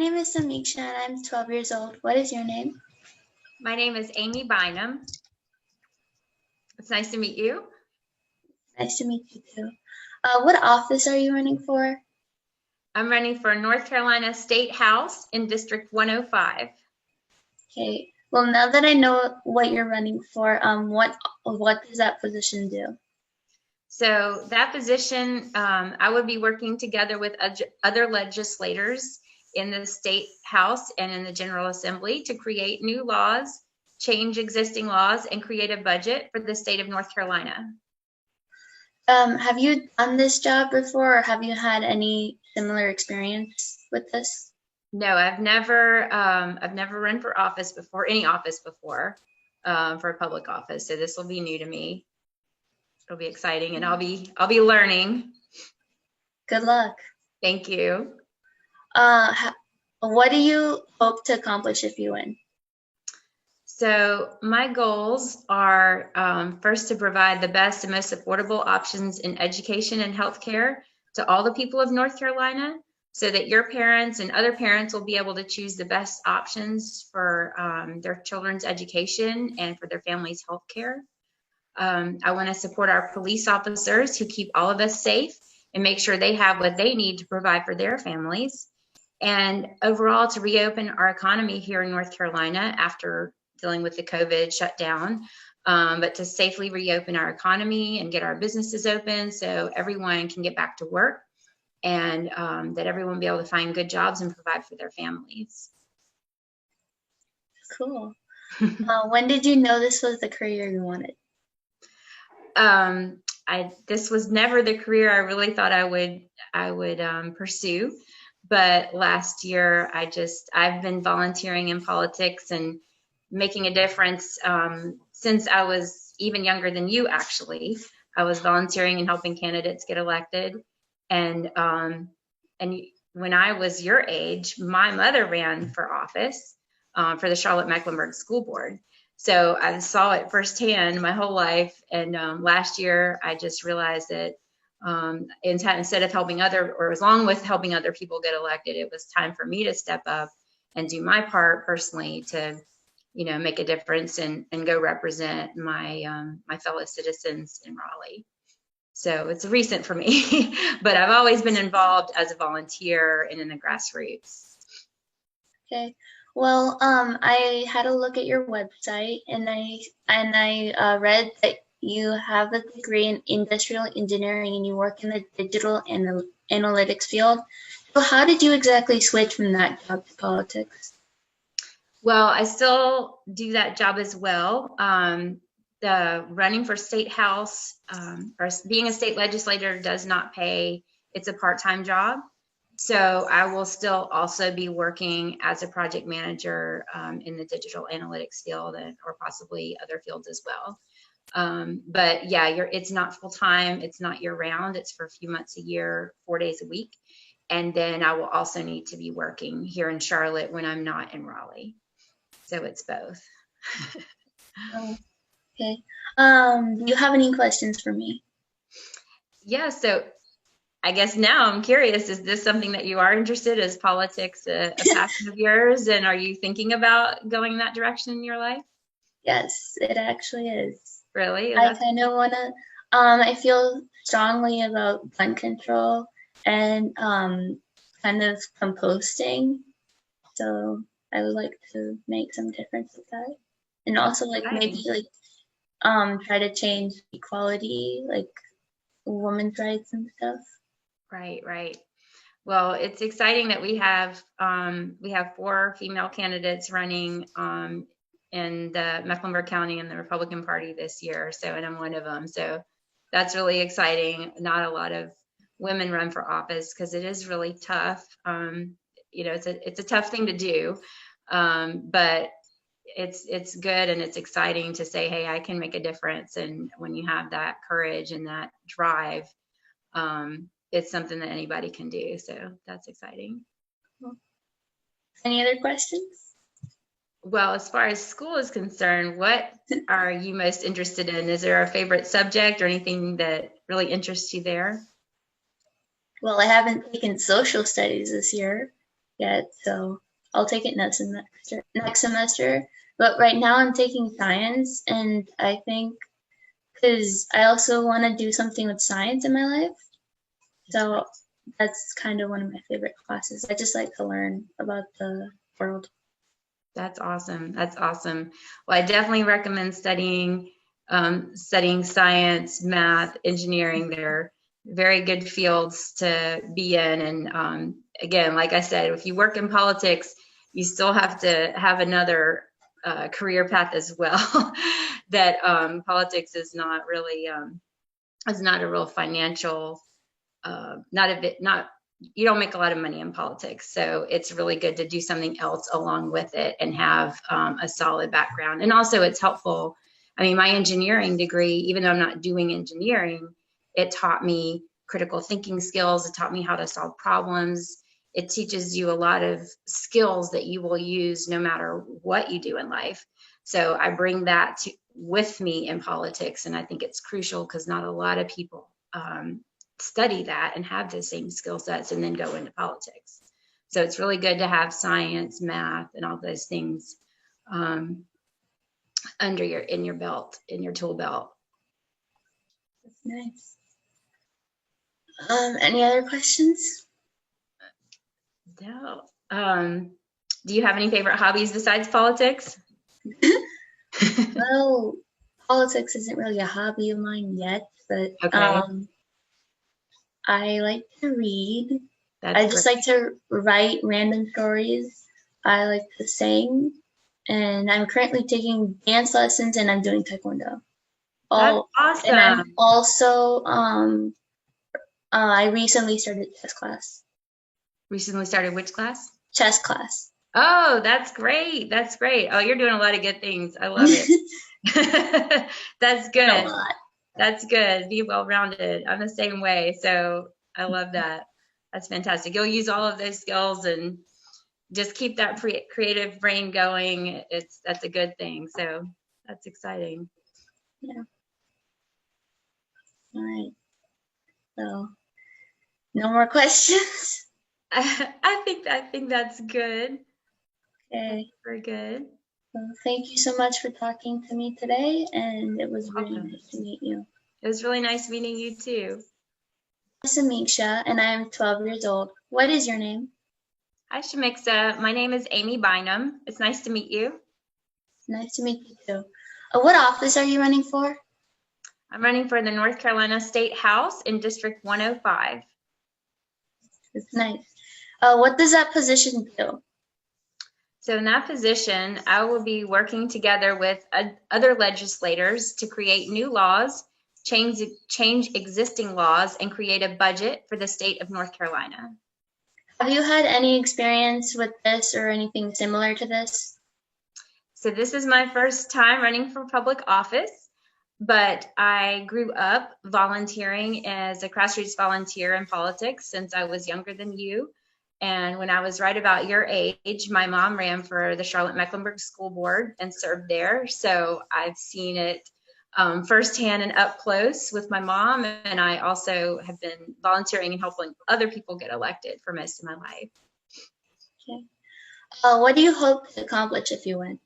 name is Samiksha and I'm 12 years old. What is your name? My name is Amy Bynum. It's nice to meet you. Nice to meet you too. What office are you running for? I'm running for North Carolina State House in District 105. Okay. Well, now that I know what you're running for, what does that position do? So that position, I would be working together with other legislators in the State House and in the General Assembly to create new laws, change existing laws, and create a budget for the state of North Carolina. Have you done this job before, or have you had any similar experience with this? No, I've never run for office before, any office before, for a public office. So this will be new to me. It'll be exciting, and I'll be learning. Good luck. Thank you. What do you hope to accomplish if you win? So my goals are first to provide the best and most affordable options in education and healthcare to all the people of North Carolina, so that your parents and other parents will be able to choose the best options for their children's education and for their family's healthcare. I want to support our police officers who keep all of us safe and make sure they have what they need to provide for their families. And overall, to reopen our economy here in North Carolina after dealing with the COVID shutdown, but to safely reopen our economy and get our businesses open so everyone can get back to work, and that everyone be able to find good jobs and provide for their families. Cool. When did you know this was the career you wanted? This was never the career I really thought I would pursue, but last year I've been volunteering in politics and making a difference since I was even younger than you. Actually, I was volunteering and helping candidates get elected, and when I was your age, my mother ran for office for the Charlotte-Mecklenburg School Board. So I saw it firsthand my whole life. And last year, I just realized that instead of along with helping other people get elected, it was time for me to step up and do my part personally to, make a difference and go represent my fellow citizens in Raleigh. So it's recent for me, but I've always been involved as a volunteer and in the grassroots. Okay. Well, I had a look at your website, and I read that you have a degree in industrial engineering and you work in the digital analytics field. So how did you exactly switch from that job to politics? Well, I still do that job as well. The running for state house or being a state legislator does not pay. It's a part-time job. So I will still also be working as a project manager in the digital analytics field or possibly other fields as well. But yeah, it's not full-time. It's not year-round. It's for a few months a year, 4 days a week. And then I will also need to be working here in Charlotte when I'm not in Raleigh. So it's both. Okay. Do you have any questions for me? Yeah, so I guess now I'm curious, is this something that you are interested in? Is politics a passion of yours? And are you thinking about going that direction in your life? Yes, it actually is. Really? I kind of want to, I feel strongly about gun control and kind of composting. So I would like to make some difference with that. And also maybe try to change equality, like women's rights and stuff. Right. Well, it's exciting that we have 4 female candidates running in the Mecklenburg County in the Republican Party this year. So, and I'm one of them. So that's really exciting. Not a lot of women run for office because it is really tough. It's a tough thing to do, but it's good and it's exciting to say, hey, I can make a difference. And when you have that courage and that drive, it's something that anybody can do. So that's exciting. Any other questions? Well, as far as school is concerned, what are you most interested in? Is there a favorite subject or anything that really interests you there? Well, I haven't taken social studies this year. yet, so I'll take it next semester. But right now I'm taking science, and I think because I also want to do something with science in my life, so that's kind of one of my favorite classes. I just like to learn about the world. That's awesome. That's awesome. Well, I definitely recommend studying science, math, engineering. They're very good fields to be in. And again, like I said, if you work in politics, you still have to have another career path as well. That politics is not really is not a real financial, not you don't make a lot of money in politics. So it's really good to do something else along with it and have a solid background. And also it's helpful. I mean, my engineering degree, even though I'm not doing engineering, it taught me critical thinking skills. It taught me how to solve problems. It teaches you a lot of skills that you will use no matter what you do in life. So I bring that with me in politics. And I think it's crucial because not a lot of people study that and have the same skill sets and then go into politics. So it's really good to have science, math, and all those things under in your belt, in your tool belt. That's nice. Any other questions? No. Do you have any favorite hobbies besides politics? Well, politics isn't really a hobby of mine yet, but okay. I like to read. That's I just like to write random stories. I like to sing, and I'm currently taking dance lessons, and I'm doing taekwondo. That's awesome. And I'm also I recently started chess class. Recently started which class? Chess class. Oh, that's great. That's great. Oh, you're doing a lot of good things. I love it. That's good. A lot. That's good. Be well-rounded. I'm the same way. So I love that. That's fantastic. You'll use all of those skills and just keep that creative brain going. That's a good thing. So that's exciting. Yeah. All right. So no more questions. I think that's good. Okay. Very good. Well, thank you so much for talking to me today, and it was really nice to meet you. It was really nice meeting you too. I'm Samiksha, and I am 12 years old. What is your name? Hi, Samiksha. My name is Amy Bynum. It's nice to meet you. Nice to meet you too. What office are you running for? I'm running for the North Carolina State House in District 105. It's nice. What does that position do? So in that position, I will be working together with other legislators to create new laws, change existing laws, and create a budget for the state of North Carolina. Have you had any experience with this or anything similar to this? So this is my first time running for public office, but I grew up volunteering as a grassroots volunteer in politics since I was younger than you. And when I was right about your age, my mom ran for the Charlotte-Mecklenburg School Board and served there. So I've seen it firsthand and up close with my mom. And I also have been volunteering and helping other people get elected for most of my life. Okay. What do you hope to accomplish if you win?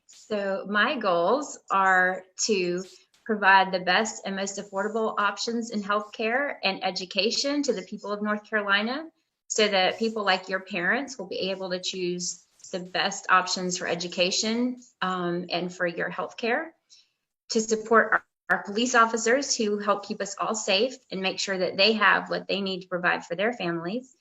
So my goals are to provide the best and most affordable options in healthcare and education to the people of North Carolina, so that people like your parents will be able to choose the best options for education and for your healthcare, to support our police officers who help keep us all safe and make sure that they have what they need to provide for their families,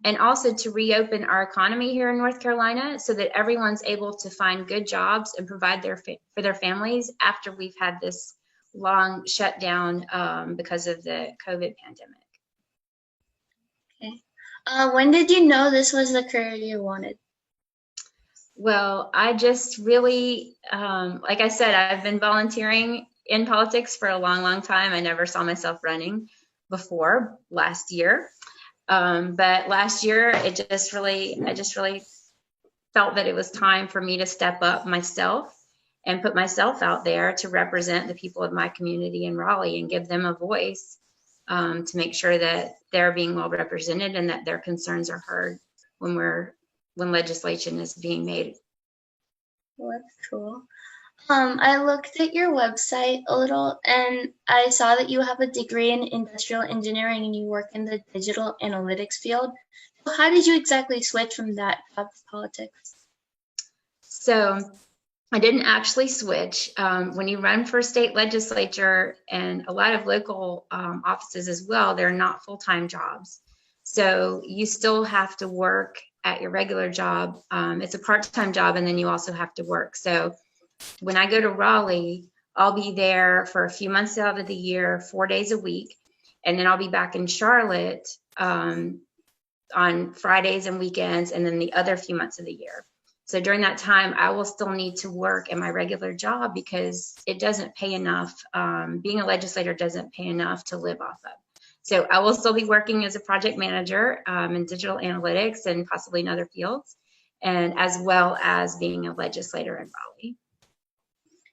and also to reopen our economy here in North Carolina so that everyone's able to find good jobs and provide for their families after we've had this long shutdown because of the COVID pandemic. Okay. When did you know this was the career you wanted? Well, I just really, like I said, I've been volunteering in politics for a long, long time. I never saw myself running before last year. But last year, I just really felt that it was time for me to step up myself and put myself out there to represent the people of my community in Raleigh and give them a voice to make sure that they're being well represented and that their concerns are heard. when legislation is being made. Well, that's cool. I looked at your website a little and I saw that you have a degree in industrial engineering and you work in the digital analytics field. So how did you exactly switch from that job to politics? So I didn't actually switch. When you run for state legislature and a lot of local offices as well, they're not full-time jobs. So you still have to work at your regular job. It's a part-time job, and then you also have to work. So when I go to Raleigh, I'll be there for a few months out of the year, 4 days a week. And then I'll be back in Charlotte on Fridays and weekends, and then the other few months of the year. So during that time, I will still need to work at my regular job because it doesn't pay enough. Being a legislator doesn't pay enough to live off of. So I will still be working as a project manager in digital analytics and possibly in other fields, and as well as being a legislator in Raleigh.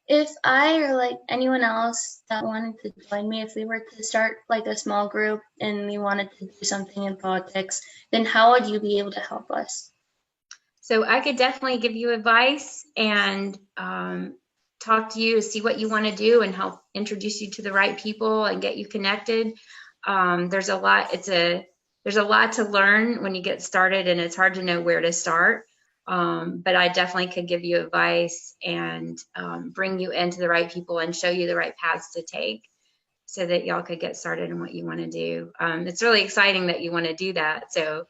If I or like anyone else that wanted to join me, if we were to start like a small group and we wanted to do something in politics, then how would you be able to help us? So I could definitely give you advice and talk to you, see what you want to do, and help introduce you to the right people and get you connected. There's a lot. There's a lot to learn when you get started, and it's hard to know where to start. But I definitely could give you advice and bring you into the right people and show you the right paths to take so that y'all could get started in what you want to do. It's really exciting that you want to do that. So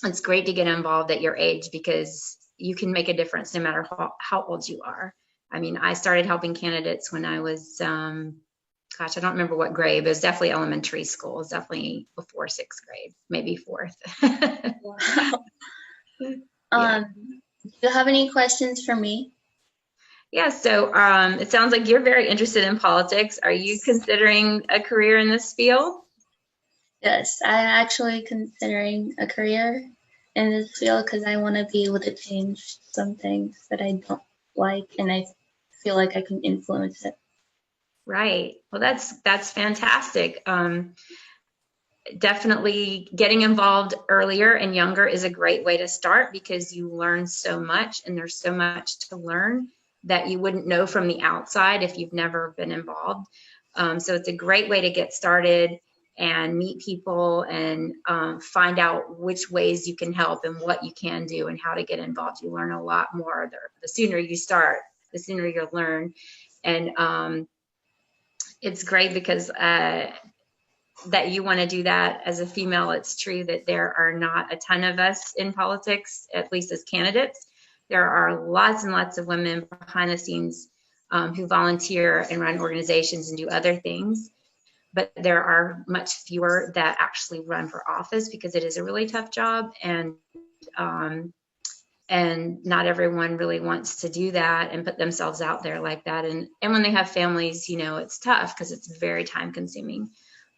it's great to get involved at your age because you can make a difference no matter how old you are. I mean, I started helping candidates when I was, gosh, I don't remember what grade, but it was definitely elementary school. It was definitely before 6th grade, maybe 4th. Wow. Do you have any questions for me? Yeah, so it sounds like you're very interested in politics. Are you considering a career in this field? Yes, I'm actually considering a career in this field because I want to be able to change some things that I don't like and I feel like I can influence it. Right. Well, that's fantastic. Definitely getting involved earlier and younger is a great way to start because you learn so much and there's so much to learn that you wouldn't know from the outside if you've never been involved. So it's a great way to get started and meet people and find out which ways you can help and what you can do and how to get involved. You learn a lot more. The sooner you start, the sooner you'll learn. And it's great because that you want to do that as a female. It's true that there are not a ton of us in politics, at least as candidates. There are lots and lots of women behind the scenes who volunteer and run organizations and do other things, but there are much fewer that actually run for office because it is a really tough job, and not everyone really wants to do that and put themselves out there like that. And when they have families, you know, it's tough because it's very time consuming.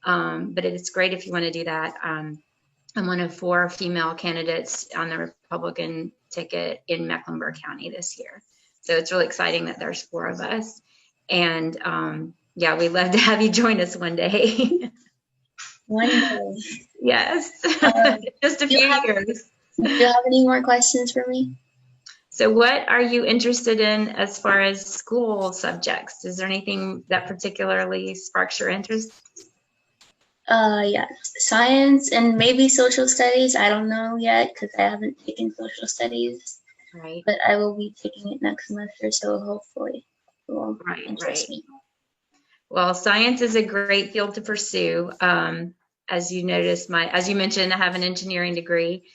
But it's great if you want to do that. I'm one of 4 female candidates on the Republican ticket in Mecklenburg County this year. So it's really exciting that there's 4 of us. And yeah, we'd love to have you join us one day. One day. Yes, just a few years. Do you have any more questions for me? So what are you interested in as far as school subjects? Is there anything that particularly sparks your interest? Yes, science and maybe social studies. I don't know yet because I haven't taken social studies. Right. But I will be taking it next semester, so hopefully it will interest me. Well, science is a great field to pursue. As you noticed, as you mentioned, I have an engineering degree,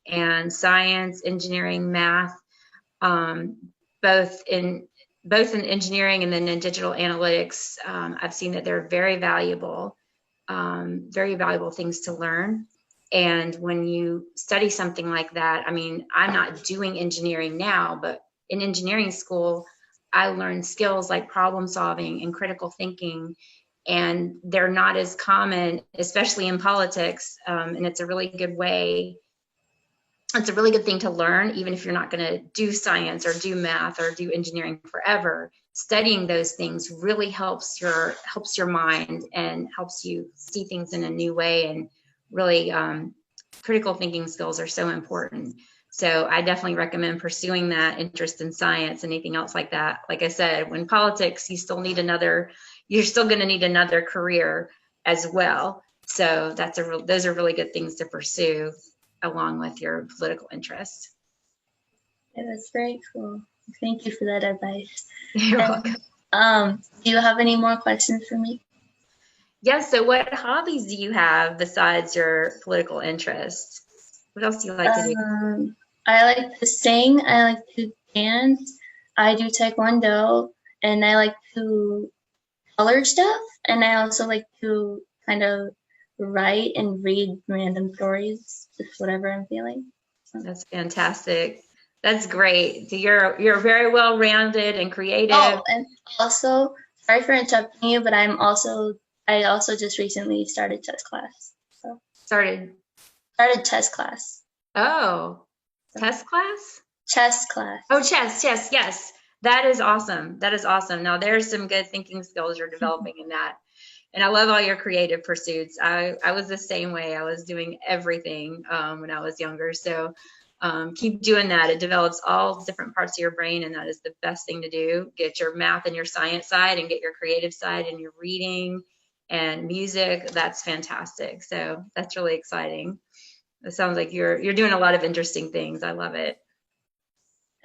and science, engineering, math, both in engineering and then in digital analytics. I've seen that they're very valuable things to learn. And when you study something like that, I mean, I'm not doing engineering now, but in engineering school, I learned skills like problem solving and critical thinking, and they're not as common, especially in politics. And it's a really good way. It's a really good thing to learn, even if you're not going to do science or do math or do engineering forever. Studying those things really helps your mind and helps you see things in a new way and really critical thinking skills are so important. So I definitely recommend pursuing that interest in science. Anything else like that, like I said, when politics, you're still going to need another career as well. So those are really good things to pursue along with your political interest. Yeah, that's very cool. Thank you for that advice. You're And welcome. do you have any more questions for me? Yes. So what hobbies do you have besides your political interests? What else do you like to do? I like to sing. I like to dance. I do taekwondo, and I like to color stuff. And I also like to kind of write and read random stories, just whatever I'm feeling. So. That's fantastic. That's great. So you're very well rounded and creative. Oh, and also, sorry for interrupting you, but I also just recently started chess class. So Started chess class. Oh, test class? Chess class. Oh, chess, yes. That is awesome. That is awesome. Now there's some good thinking skills you're developing in that. And I love all your creative pursuits. I was the same way. I was doing everything when I was younger. So keep doing that. It develops all different parts of your brain, and that is the best thing to do. Get your math and your science side, and get your creative side and your reading and music. That's fantastic. So that's really exciting. It sounds like you're doing a lot of interesting things. I love it.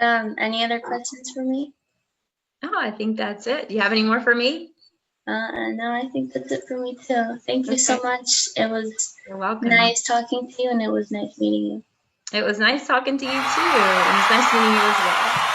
Any other questions for me? Oh, I think that's it. Do you have any more for me? No, I think that's it for me too. Thank you so much. It was You're welcome. nice talking to you, and it was nice meeting you. It was nice talking to you too, and it's nice meeting you as well.